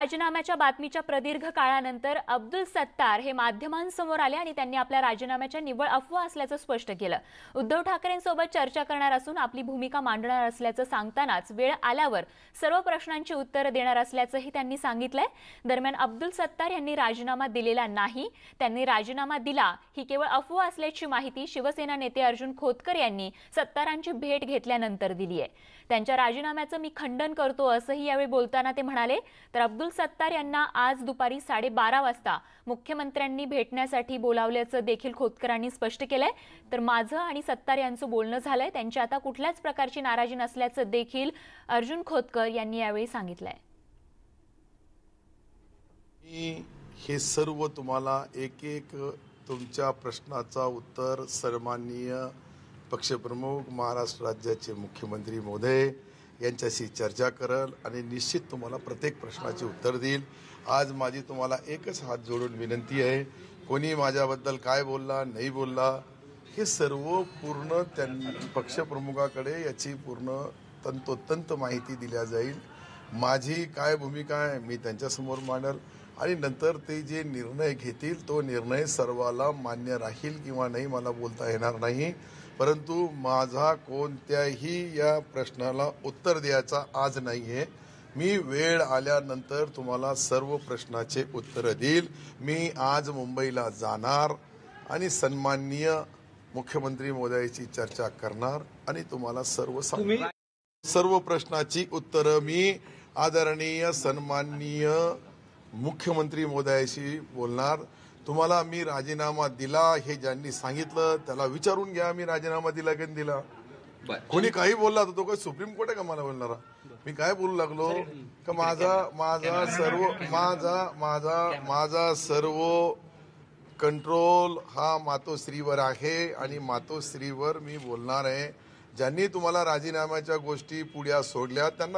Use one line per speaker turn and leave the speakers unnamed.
राजीनाम्याच्या बातमीच्या प्रदीर्घ काळानंतर अब्दुल सत्तार हे माध्यमांसमोर आले आणि त्यांनी आपल्या राजीनाम्याच्या निव्वळ अफवा असल्याचं स्पष्ट केलं। उद्धव ठाकरेंसोबत चर्चा करणार असून आपली भूमिका मांडणार असल्याचं सांगतानाच वेळ आल्यावर सर्व प्रश्नांची उत्तरं देणार असल्याचंही त्यांनी सांगितलंय। दरम्यान अब्दुल सत्तार यांनी राजीनामा दिलेला नाही, त्यांनी राजीनामा दिला ही केवळ अफवा असल्याची माहिती शिवसेना नेते अर्जुन खोतकर यांनी सत्तारांची भेट घेतल्यानंतर दिली आहे। त्यांच्या राजीनाम्याचं मी खंडन करतो असंही यावेळी बोलताना ते म्हणाले। तर अब्दुल सत्तार यांना आज दुपारी 12:30 वाजता मुख्यमंत्र्यांनी भेटण्यासाठी बोलावल्याचं देखील खोतकरांनी स्पष्ट केलंय। तर माझं आणि सत्तार यांचं बोलणं झालंय, त्यांची आता कुठल्याच प्रकारची नाराजी नसल्याचं देखील अर्जुन खोतकर यांनी यावेळी सांगितलंय।
हे सर्व तुम्हाला एक एक तुमच्या प्रश्नाचा उत्तर सन्माननीय पक्षप्रमुख महाराष्ट्र राज्याचे मुख्यमंत्री महोदय यांच्याशी चर्चा करल आणि निश्चित तुम्हाला प्रत्येक प्रश्नाचे उत्तर देईल। आज माझी तुम्हाला एकच हात जोडून विनंती आहे, कोणी माझ्याबद्दल काय बोलला नाही बोलला हे सर्व पूर्ण पक्षप्रमुखाकडे याची पूर्ण तंतोतंत माहिती दिल्या जाईल। माझी काय भूमिका आहे मी त्यांच्यासमोर मांडल आणि नंतर ते जे निर्णय घेतील तो निर्णय सर्वाला मान्य राहील किंवा नाही मला बोलता येणार नाही, परंतु माझा कोणत्याही या प्रश्नाला उत्तर द्यायचा आज नाही आहे। मी वेळ आल्यानंतर तुम्हाला सर्व प्रश्नाचे उत्तर देईल। मी आज मुंबईला जाणार आणि सन्माननीय मुख्यमंत्री महोदयाची चर्चा करणार आणि तुम्हाला सर्व प्रश्नाची उत्तरं मी आदरणीय सन्माननीय मुख्यमंत्री महोदयाशी बोलणार। तुम्हाला मी राजीनामा दिला हे ज्यांनी सांगितलं त्याला विचारून घ्या, मी राजीनामा दिला की दिला। कोणी काही बोलला तर तो काही सुप्रीम कोर्ट आहे का मला बोलणारा? मी काय बोलू लागलो का माझा सर्व कंट्रोल हा मातोश्रीवर आहे आणि मातोश्रीवर मी बोलणार आहे। ज्यांनी तुम्हाला राजीनाम्याच्या गोष्टी पुढ्या सोडल्या त्यांना